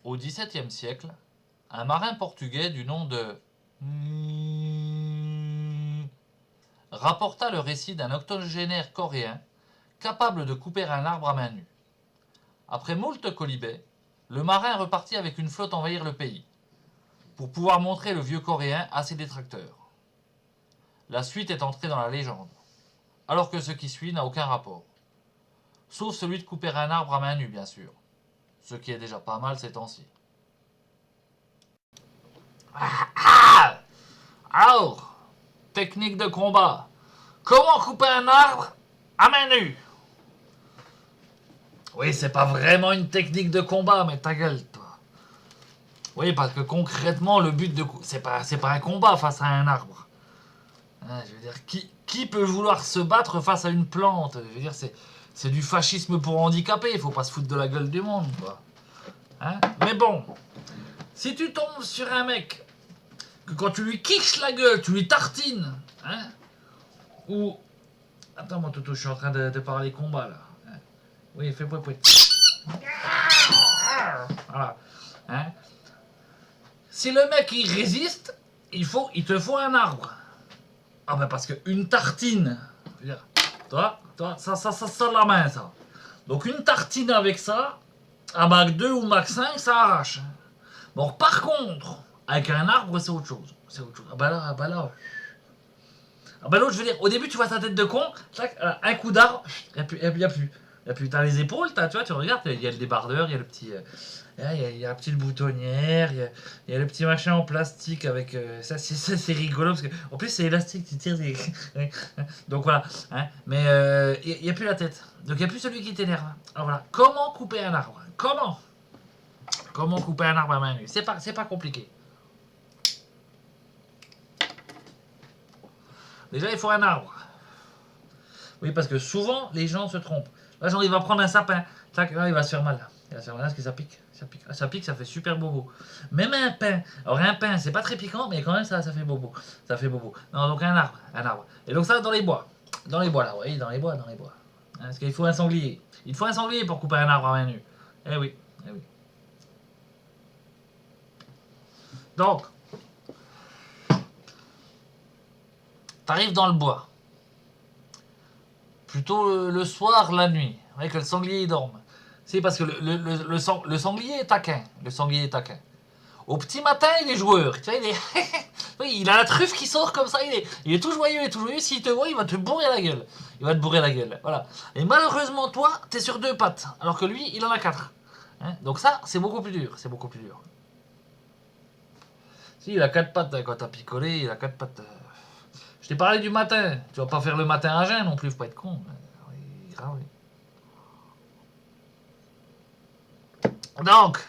Au XVIIe siècle, un marin portugais du nom de rapporta le récit d'un octogénaire coréen capable de couper un arbre à main nue. Après moult quolibets, le marin repartit avec une flotte envahir le pays, pour pouvoir montrer le vieux coréen à ses détracteurs. La suite est entrée dans la légende, alors que ce qui suit n'a aucun rapport. Sauf celui de couper un arbre à main nue, bien sûr. Ce qui est déjà pas mal ces temps-ci. Alors, technique de combat. Comment couper un arbre à main nue? Oui, c'est pas vraiment une technique de combat, mais ta gueule, toi. Oui, parce que concrètement, le but de c'est pas un combat face à un arbre. Hein, je veux dire, qui peut vouloir se battre face à une plante? Je veux dire, c'est du fascisme pour handicapés. Il faut pas se foutre de la gueule du monde, quoi. Hein? Mais bon, si tu tombes sur un mec que quand tu lui quiches la gueule, tu lui tartines, hein? Ou attends, moi, Toto, je suis en train de parler combat là. Hein? Oui, fais pouet. Voilà. Hein? Si le mec il résiste, il te faut un arbre. Ah ben parce qu'une tartine, je veux dire, toi, ça sort la main ça. Donc une tartine avec ça, à Mac 2 ou Mac 5, ça arrache. Bon, par contre, avec un arbre, c'est autre chose. C'est autre chose. Ah bah là. Ah bah l'autre, je veux dire, au début, tu vois sa tête de con, un coup d'arbre, il n'y a plus. T'as les épaules, tu vois, tu regardes, il y a le débardeur, il y a le petit. Il y a la petite boutonnière, il y a le petit machin en plastique avec. Ça, c'est rigolo parce que. En plus, c'est élastique, tu tires. Donc voilà. Hein, mais il n'y a plus la tête. Donc il n'y a plus celui qui t'énerve. Alors voilà. Comment couper un arbre? Comment couper un arbre à main nue? C'est pas compliqué. Déjà, il faut un arbre. Oui, parce que souvent, les gens se trompent. Là, genre, il va prendre un sapin. Tac, là, il va se faire mal. Il va se faire mal parce que ça pique. Ça pique, ça fait super bobo. Même un pain. Alors, un pain, c'est pas très piquant, mais quand même, ça fait bobo. Ça fait bobo. Non, donc un arbre. Et donc, ça, dans les bois. Dans les bois, là, oui, dans les bois. Hein, parce qu'il faut un sanglier. Il faut un sanglier pour couper un arbre à main nue. Eh oui. Donc, t'arrives dans le bois. Plutôt le soir, la nuit. Ouais, que le sanglier il dorme. C'est parce que le sanglier est taquin. Au petit matin, il est joueur. Tu vois, oui, il a la truffe qui sort comme ça. Il est tout joyeux S'il te voit, il va te bourrer la gueule. Voilà. Et malheureusement, toi, t'es sur 2 pattes. Alors que lui, il en a 4. Hein, donc ça, c'est beaucoup plus dur. Si, il a 4 pattes. Quand t'as picolé, il a 4 pattes. Je t'ai parlé du matin. Tu vas pas faire le matin à jeun non plus. Faut pas être con. Oui, grave. Donc,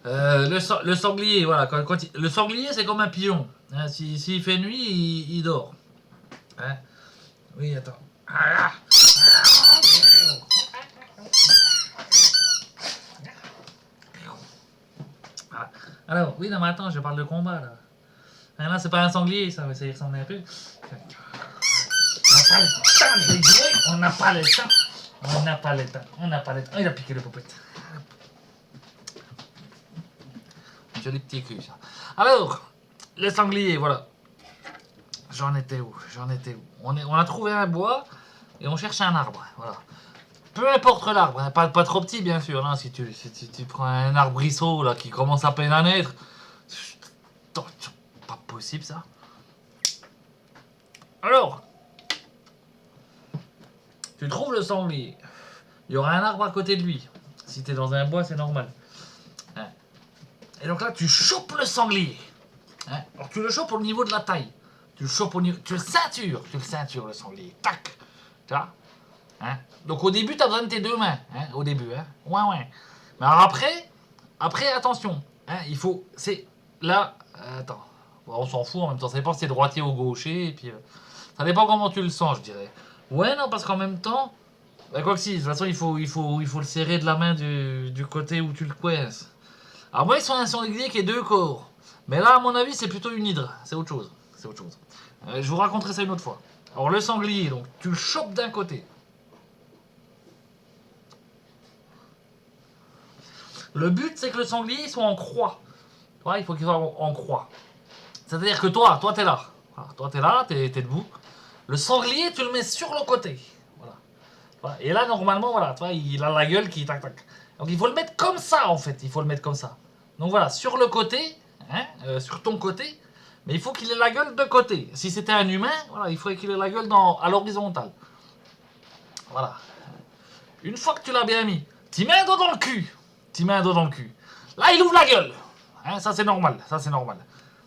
le sanglier, voilà. Le sanglier, c'est comme un pigeon. Hein, s'il fait nuit, il dort. Hein? Oui, attends. Alors, oui, non, mais attends, je parle de combat, là. Hein, là, c'est pas un sanglier, ça y ressemble un peu. On n'a pas le temps. Oh, il a piqué le poupette. Joli petit cul, ça. Alors, le sanglier, voilà. J'en étais où? On a trouvé un bois et on cherche un arbre, voilà. Peu importe l'arbre, hein, pas trop petit bien sûr. Hein, si tu prends un arbrisseau là qui commence à peine à naître, pas possible ça. Alors, tu trouves le sanglier. Il y aura un arbre à côté de lui. Si t'es dans un bois, c'est normal. Hein. Et donc là, tu chopes le sanglier. Hein. Alors tu le chopes au niveau de la taille. Tu le ceintures le sanglier. Tac. Tu vois. Hein. Donc au début, tu as besoin de tes 2 mains. Hein, au début. Hein. Ouais. Mais alors après attention. Hein, il faut. C'est. Là. Attends. Bon, on s'en fout en même temps. Ça dépend si c'est droitier ou gaucher. Et puis, ça dépend comment tu le sens, je dirais. Ouais, non, parce qu'en même temps. Bah, quoi que si, de toute façon, il faut le serrer de la main du côté où tu le coinces. Alors moi, ils sont un sanglier qui est 2 corps. Mais là, à mon avis, c'est plutôt une hydre. C'est autre chose. Je vous raconterai ça une autre fois. Alors le sanglier, donc, tu le chopes d'un côté. Le but, c'est que le sanglier soit en croix. Tu vois, il faut qu'il soit en croix. C'est-à-dire que toi, t'es là. Voilà, toi, t'es là, t'es debout. Le sanglier, tu le mets sur le côté. Voilà. Et là, normalement, voilà, tu vois, il a la gueule qui tac tac. Donc il faut le mettre comme ça, en fait. Il faut le mettre comme ça. Donc voilà, sur le côté, hein, sur ton côté, mais il faut qu'il ait la gueule de côté. Si c'était un humain, voilà, il faudrait qu'il ait la gueule à l'horizontale. Voilà. Une fois que tu l'as bien mis, tu mets un doigt dans le cul. Tu mets un doigt dans le cul. Là, il ouvre la gueule. Hein, ça, c'est normal. Ça, c'est normal.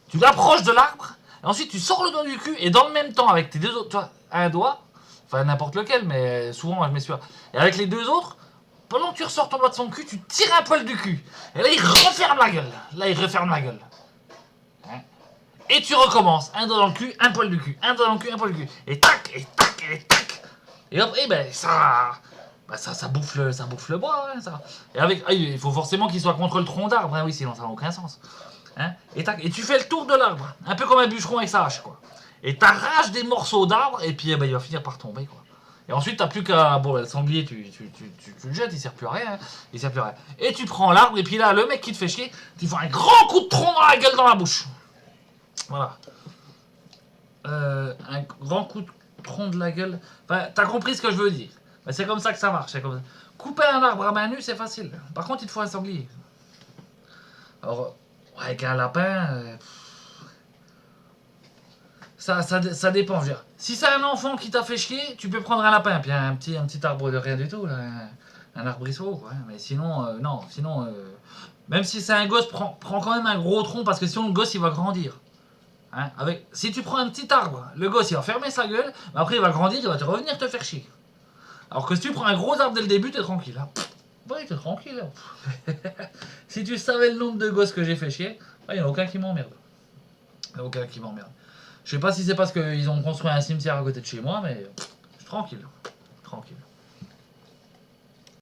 Tu l'approches de l'arbre. Et ensuite, tu sors le doigt du cul. Et dans le même temps, avec tes deux autres, tu vois, un doigt, enfin n'importe lequel, mais souvent, je m'essuie. Et avec les deux autres, pendant que tu ressors ton doigt de son cul, tu tires un poil du cul. Et là, il referme la gueule. Là, il referme la gueule. Hein, et tu recommences. Un doigt dans le cul, un poil du cul. Un doigt dans le cul, un poil du cul. Et tac, et tac, et tac. Et hop, et ben ça. Bah ça bouffe le bois, hein, ça. Et avec, il faut forcément qu'il soit contre le tronc d'arbre, hein, oui, sinon ça n'a aucun sens. Hein, et tu fais le tour de l'arbre, un peu comme un bûcheron avec sa hache, quoi. Et t'arraches des morceaux d'arbre, et puis il va finir par tomber, quoi. Et ensuite, t'as plus qu'à... Bon, le sanglier, tu le jettes, il sert plus à rien, hein, il sert plus à rien. Et tu prends l'arbre, et puis là, le mec qui te fait chier, tu fais un grand coup de tronc dans la gueule, dans la bouche. Voilà. Un grand coup de tronc de la gueule. Enfin, t'as compris ce que je veux dire. C'est comme ça que ça marche. Comme ça. Couper un arbre à main nue, c'est facile. Par contre, il te faut un sanglier. Alors, avec un lapin, ça dépend. Je veux dire. Si c'est un enfant qui t'a fait chier, tu peux prendre un lapin, puis un petit arbre de rien du tout, là, un arbrisseau. Quoi. Mais sinon, non. Sinon, même si c'est un gosse, prends quand même un gros tronc, parce que sinon le gosse, il va grandir. Hein, si tu prends un petit arbre, le gosse, il va fermer sa gueule, mais après, il va grandir, il va te revenir te faire chier. Alors que si tu prends un gros arbre dès le début, t'es tranquille. Hein. Ouais, t'es tranquille. Hein. Si tu savais le nombre de gosses que j'ai fait chier, il n'y en a aucun qui m'emmerde. Il n'y en a aucun qui m'emmerde. Je sais pas si c'est parce qu'ils ont construit un cimetière à côté de chez moi, mais je suis tranquille. Tranquille.